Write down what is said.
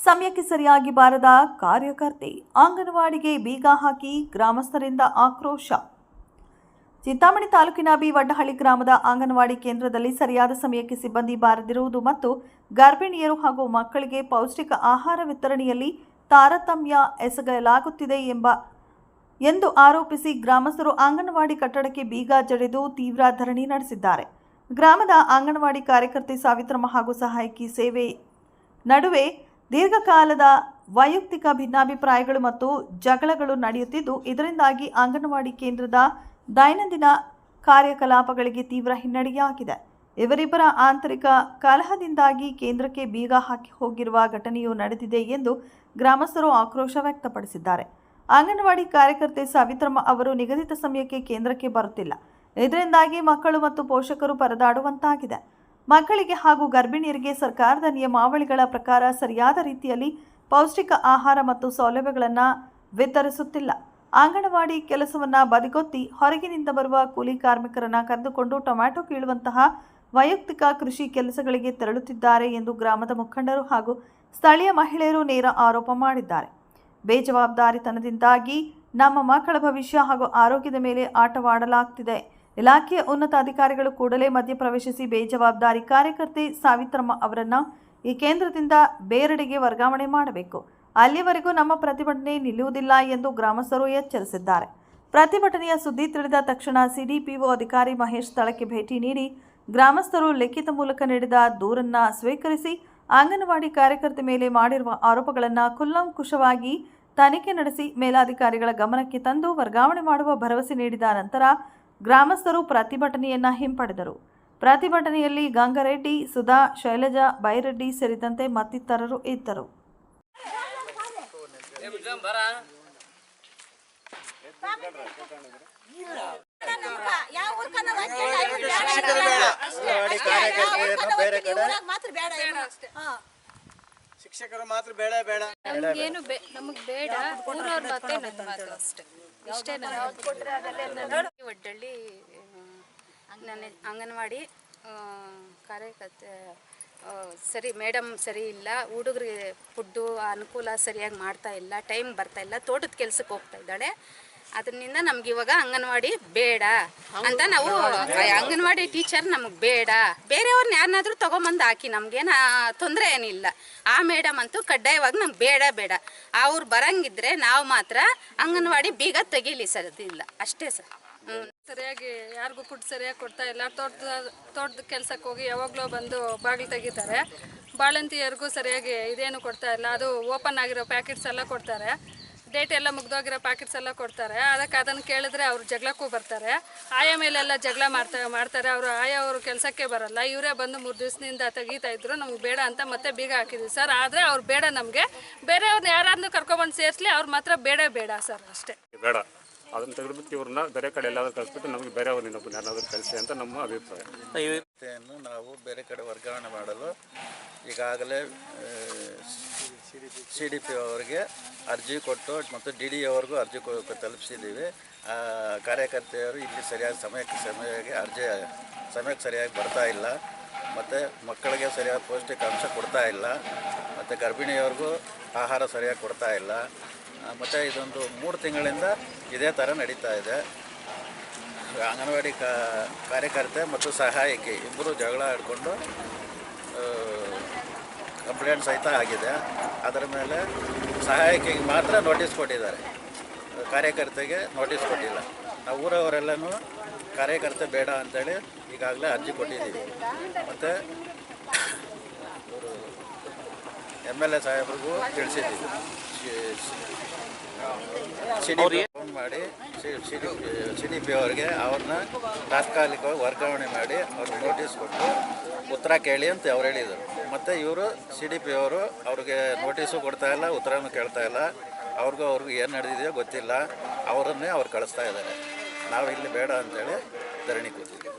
ಸಮಯಕ್ಕೆ ಸರಿಯಾಗಿ ಬಾರದ ಕಾರ್ಯಕರ್ತೆ ಅಂಗನವಾಡಿಗೆ ಬೀಗ ಹಾಕಿ ಗ್ರಾಮಸ್ಥರಿಂದ ಆಕ್ರೋಶ. ಚಿಂತಾಮಣಿ ತಾಲೂಕಿನ ಬಿ.ವಡ್ಡಹಳ್ಳಿ ಗ್ರಾಮದ ಅಂಗನವಾಡಿ ಕೇಂದ್ರದಲ್ಲಿ ಸರಿಯಾದ ಸಮಯಕ್ಕೆ ಸಿಬ್ಬಂದಿ ಬಾರದಿರುವುದು ಮತ್ತು ಗರ್ಭಿಣಿಯರು ಹಾಗೂ ಮಕ್ಕಳಿಗೆ ಪೌಷ್ಟಿಕ ಆಹಾರ ವಿತರಣೆಯಲ್ಲಿ ತಾರತಮ್ಯ ಎಸಗಲಾಗುತ್ತಿದೆ ಎಂದು ಆರೋಪಿಸಿ ಗ್ರಾಮಸ್ಥರು ಅಂಗನವಾಡಿ ಕಟ್ಟಡಕ್ಕೆ ಬೀಗ ಜಡಿದು ತೀವ್ರ ಧರಣಿ ನಡೆಸಿದ್ದಾರೆ. ಗ್ರಾಮದ ಅಂಗನವಾಡಿ ಕಾರ್ಯಕರ್ತೆ ಸಾವಿತ್ರಮ್ಮ ಹಾಗೂ ಸಹಾಯಕಿ ಸೇವೆ ನಡುವೆ ದೀರ್ಘಕಾಲದ ವೈಯಕ್ತಿಕ ಭಿನ್ನಾಭಿಪ್ರಾಯಗಳು ಮತ್ತು ಜಗಳಗಳು ನಡೆಯುತ್ತಿದ್ದು, ಇದರಿಂದಾಗಿ ಅಂಗನವಾಡಿ ಕೇಂದ್ರದ ದೈನಂದಿನ ಕಾರ್ಯಕಲಾಪಗಳಿಗೆ ತೀವ್ರ ಹಿನ್ನಡೆಯಾಗಿದೆ. ಇವರಿಬ್ಬರ ಆಂತರಿಕ ಕಲಹದಿಂದಾಗಿ ಕೇಂದ್ರಕ್ಕೆ ಬೀಗ ಹಾಕಿ ಹೋಗಿರುವ ಘಟನೆಯೂ ನಡೆದಿದೆ ಎಂದು ಗ್ರಾಮಸ್ಥರು ಆಕ್ರೋಶ ವ್ಯಕ್ತಪಡಿಸಿದ್ದಾರೆ. ಅಂಗನವಾಡಿ ಕಾರ್ಯಕರ್ತೆ ಸಾವಿತ್ರಮ್ಮ ಅವರು ನಿಗದಿತ ಸಮಯಕ್ಕೆ ಕೇಂದ್ರಕ್ಕೆ ಬರುತ್ತಿಲ್ಲ. ಇದರಿಂದಾಗಿ ಮಕ್ಕಳು ಮತ್ತು ಪೋಷಕರು ಪರದಾಡುವಂತಾಗಿದೆ. ಮಕ್ಕಳಿಗೆ ಹಾಗೂ ಗರ್ಭಿಣಿಯರಿಗೆ ಸರ್ಕಾರದ ನಿಯಮಾವಳಿಗಳ ಪ್ರಕಾರ ಸರಿಯಾದ ರೀತಿಯಲ್ಲಿ ಪೌಷ್ಟಿಕ ಆಹಾರ ಮತ್ತು ಸೌಲಭ್ಯಗಳನ್ನು ವಿತರಿಸುತ್ತಿಲ್ಲ. ಅಂಗನವಾಡಿ ಕೆಲಸವನ್ನು ಬದಿಗೊತ್ತಿ ಹೊರಗಿನಿಂದ ಬರುವ ಕೂಲಿ ಕಾರ್ಮಿಕರನ್ನು ಕರೆದುಕೊಂಡು ಟೊಮ್ಯಾಟೊ ಕೀಳುವಂತಹ ವೈಯಕ್ತಿಕ ಕೃಷಿ ಕೆಲಸಗಳಿಗೆ ತೆರಳುತ್ತಿದ್ದಾರೆ ಎಂದು ಗ್ರಾಮದ ಮುಖಂಡರು ಹಾಗೂ ಸ್ಥಳೀಯ ಮಹಿಳೆಯರು ನೇರ ಆರೋಪ ಮಾಡಿದ್ದಾರೆ. ಬೇಜವಾಬ್ದಾರಿತನದಿಂದಾಗಿ ನಮ್ಮ ಮಕ್ಕಳ ಭವಿಷ್ಯ ಹಾಗೂ ಆರೋಗ್ಯದ ಮೇಲೆ ಆಟವಾಡಲಾಗ್ತಿದೆ. ಇಲಾಖೆಯ ಉನ್ನತ ಅಧಿಕಾರಿಗಳು ಕೂಡಲೇ ಮಧ್ಯಪ್ರವೇಶಿಸಿ ಬೇಜವಾಬ್ದಾರಿ ಕಾರ್ಯಕರ್ತೆ ಸಾವಿತ್ರಮ್ಮ ಅವರನ್ನು ಈ ಕೇಂದ್ರದಿಂದ ಬೇರೆಡೆಗೆ ವರ್ಗಾವಣೆ ಮಾಡಬೇಕು. ಅಲ್ಲಿವರೆಗೂ ನಮ್ಮ ಪ್ರತಿಭಟನೆ ನಿಲ್ಲುವುದಿಲ್ಲ ಎಂದು ಗ್ರಾಮಸ್ಥರು ಎಚ್ಚರಿಸಿದ್ದಾರೆ. ಪ್ರತಿಭಟನೆಯ ಸುದ್ದಿ ತಿಳಿದ ತಕ್ಷಣ ಸಿಡಿಪಿಒ ಅಧಿಕಾರಿ ಮಹೇಶ್ ಸ್ಥಳಕ್ಕೆ ಭೇಟಿ ನೀಡಿ ಗ್ರಾಮಸ್ಥರು ಲಿಖಿತ ಮೂಲಕ ನೀಡಿದ ದೂರನ್ನು ಸ್ವೀಕರಿಸಿ ಅಂಗನವಾಡಿ ಕಾರ್ಯಕರ್ತೆ ಮೇಲೆ ಮಾಡಿರುವ ಆರೋಪಗಳನ್ನು ಕೂಲಂಕುಷವಾಗಿ ತನಿಖೆ ನಡೆಸಿ ಮೇಲಾಧಿಕಾರಿಗಳ ಗಮನಕ್ಕೆ ತಂದು ವರ್ಗಾವಣೆ ಮಾಡುವ ಭರವಸೆ ನೀಡಿದ ನಂತರ ಗ್ರಾಮಸ್ಥರು ಪ್ರತಿಭಟನೆಯನ್ನು ಹಿಂಪಡೆದರು. ಪ್ರತಿಭಟನೆಯಲ್ಲಿ ಗಂಗಾರೆಡ್ಡಿ, ಸುಧಾ, ಶೈಲಜಾ, ಬೈರೆಡ್ಡಿ ಸೇರಿದಂತೆ ಮತ್ತಿತರರು ಇದ್ದರು. ಶಿಕ್ಷಕರು ಮಾತ್ರ ಬೇಡ ಬೇಡ ನಮಗೇನು ನಮಗೆ ಬೇಡ, ಊರವ್ರ ಮಾತೇ ನನ್ನ ಮಾತು ಅಷ್ಟೇ. ಇಷ್ಟೇ ನಾನು ವಡ್ಡಳ್ಳಿ ನನ್ನ ಅಂಗನವಾಡಿ ಕಾರ್ಯಕರ್ತೆ ಸರಿ ಮೇಡಮ್ ಸರಿ ಇಲ್ಲ, ಹುಡುಗರಿಗೆ ಫುಡ್ಡು ಅನುಕೂಲ ಸರಿಯಾಗಿ ಮಾಡ್ತಾ ಇಲ್ಲ, ಟೈಮ್ ಬರ್ತಾ ಇಲ್ಲ, ತೋಟದ ಕೆಲ್ಸಕ್ಕೆ ಹೋಗ್ತಾ ಇದ್ದಾಳೆ. ಅದರಿಂದ ನಮ್ಗೆ ಇವಾಗ ಅಂಗನವಾಡಿ ಬೇಡ ಅಂತ ನಾವು ಅಂಗನವಾಡಿ ಟೀಚರ್ ನಮಗೆ ಬೇಡ, ಬೇರೆಯವ್ರನ್ನ ಯಾರನ್ನಾದ್ರೂ ತೊಗೊಂಬಂದು ಹಾಕಿ ನಮಗೇನು ತೊಂದರೆ ಏನಿಲ್ಲ. ಆ ಮೇಡಮ್ ಅಂತೂ ಕಡ್ಡಾಯವಾಗಿ ನಮ್ಗೆ ಬೇಡ ಬೇಡ. ಅವ್ರು ಬರಂಗಿದ್ರೆ ನಾವು ಮಾತ್ರ ಅಂಗನವಾಡಿ ಬೀಗ ತೆಗೀಲಿ ಸರ್, ಇಲ್ಲ ಅಷ್ಟೇ ಸರ್. ಸರಿಯಾಗಿ ಯಾರಿಗೂ ಫುಡ್ ಸರಿಯಾಗಿ ಕೊಡ್ತಾ ಇಲ್ಲ. ತೋಟದ ಕೆಲಸಕ್ಕೆ ಹೋಗಿ ಯಾವಾಗಲೂ ಬಂದು ಬಾಗಿಲು ತೆಗಿತಾರೆ. ಬಾಳಂತಿಯರಿಗೂ ಸರಿಯಾಗಿ ಇದೇನು ಕೊಡ್ತಾ ಇಲ್ಲ. ಅದು ಓಪನ್ ಆಗಿರೋ ಪ್ಯಾಕೆಟ್ಸ್ ಎಲ್ಲ ಕೊಡ್ತಾರೆ, ಡೇಟ್ ಎಲ್ಲ ಮುಗ್ದೋಗಿರೋ ಪ್ಯಾಕೆಟ್ಸ್ ಎಲ್ಲ ಕೊಡ್ತಾರೆ. ಅದನ್ನು ಕೇಳಿದ್ರೆ ಅವ್ರು ಜಗಳಕ್ಕೂ ಬರ್ತಾರೆ. ಆಯಾ ಮೇಲೆಲ್ಲ ಜಗಳ ಮಾಡ್ತಾರೆ. ಅವರು ಕೆಲಸಕ್ಕೆ ಬರಲ್ಲ. ಇವರೇ ಬಂದು 3 ದಿವಸದಿಂದ ತೆಗಿತಾ ಇದ್ರು. ನಮ್ಗೆ ಬೇಡ ಅಂತ ಮತ್ತೆ ಬೀಗ ಹಾಕಿದ್ವಿ ಸರ್. ಆದರೆ ಅವ್ರು ಬೇಡ, ನಮಗೆ ಬೇರೆಯವ್ರನ್ನ ಯಾರಾದ್ರೂ ಕರ್ಕೊಬಂದು ಸೇರಿಸಲಿ, ಅವ್ರು ಮಾತ್ರ ಬೇಡ ಬೇಡ ಸರ್, ಅಷ್ಟೇ. ಬೇಡ, ಅದನ್ನು ತೆಗೆದುಬಿಟ್ಟು ಇವ್ರನ್ನ ಬೇರೆ ಕಡೆ ಎಲ್ಲಾದ್ರೂ ಕಳಿಸ್ಬಿಟ್ಟು ನಮಗೆ ಬೇರೆಯವ್ರನ್ನ ಯಾರಾದರೂ ಕಳಿಸಿ ಅಂತ ನಮ್ಮ ಅಭಿಪ್ರಾಯ. ನಾವು ಬೇರೆ ಕಡೆ ವರ್ಗಾವಣೆ ಮಾಡಲು ಈಗಾಗಲೇ CDP ಅವರಿಗೆ ಅರ್ಜಿ ಕೊಟ್ಟು ಮತ್ತು DD ಅವರಿಗೂ ಅರ್ಜಿ ತಲುಪಿಸಿದ್ದೀವಿ. ಕಾರ್ಯಕರ್ತೆಯರು ಇಲ್ಲಿ ಸಮಯಕ್ಕೆ ಸರಿಯಾಗಿ ಬರ್ತಾ ಇಲ್ಲ, ಮತ್ತು ಮಕ್ಕಳಿಗೆ ಸರಿಯಾದ ಪೌಷ್ಟಿಕಾಂಶ ಕೊಡ್ತಾ ಇಲ್ಲ, ಮತ್ತು ಗರ್ಭಿಣಿಯವ್ರಿಗೂ ಆಹಾರ ಸರಿಯಾಗಿ ಕೊಡ್ತಾ ಇಲ್ಲ. ಮತ್ತು ಇದೊಂದು 3 ತಿಂಗಳಿಂದ ಇದೇ ಥರ ನಡೀತಾ ಇದೆ. ಅಂಗನವಾಡಿ ಕಾರ್ಯಕರ್ತೆ ಮತ್ತು ಸಹಾಯಕಿ ಇಬ್ಬರು ಜಗಳ ಆಡಿಕೊಂಡು ಕಂಪ್ಲೇಂಟ್ ಸಹಿತ ಆಗಿದೆ. ಅದರ ಮೇಲೆ ಸಹಾಯಕಿಗೆ ಮಾತ್ರ ನೋಟಿಸ್ ಕೊಟ್ಟಿದ್ದಾರೆ, ಕಾರ್ಯಕರ್ತೆಗೆ ನೋಟಿಸ್ ಕೊಟ್ಟಿಲ್ಲ. ನಾವು ಊರವರೆಲ್ಲನೂ ಕಾರ್ಯಕರ್ತೆ ಬೇಡ ಅಂಥೇಳಿ ಈಗಾಗಲೇ ಅರ್ಜಿ ಕೊಟ್ಟಿದ್ದೀವಿ. ಮತ್ತು MLA ಸಾಹೇಬ್ರಿಗೂ ತಿಳಿಸಿದ್ದೀವಿ. ಫೋನ್ ಮಾಡಿ CDP ಅವ್ರಿಗೆ ಅವ್ರನ್ನ ತಾತ್ಕಾಲಿಕವಾಗಿ ವರ್ಗಾವಣೆ ಮಾಡಿ ಅವ್ರಿಗೆ ನೋಟಿಸ್ ಕೊಟ್ಟು ಉತ್ತರ ಕೇಳಿ ಅಂತ ಅವ್ರು ಹೇಳಿದರು. ಮತ್ತು ಇವರು CDP ಅವರು ಅವ್ರಿಗೆ ನೋಟಿಸು ಕೊಡ್ತಾ ಇಲ್ಲ, ಉತ್ತರನೂ ಕೇಳ್ತಾ ಇಲ್ಲ. ಅವ್ರಿಗೂ ಏನು ನಡೆದಿದೆಯೋ ಗೊತ್ತಿಲ್ಲ. ಅವರನ್ನೇ ಅವ್ರು ಕಳಿಸ್ತಾ ಇದ್ದಾರೆ. ನಾವು ಇಲ್ಲಿ ಬೇಡ ಅಂತೇಳಿ ಧರಣಿ ಕೂತಿದ್ದೀವಿ.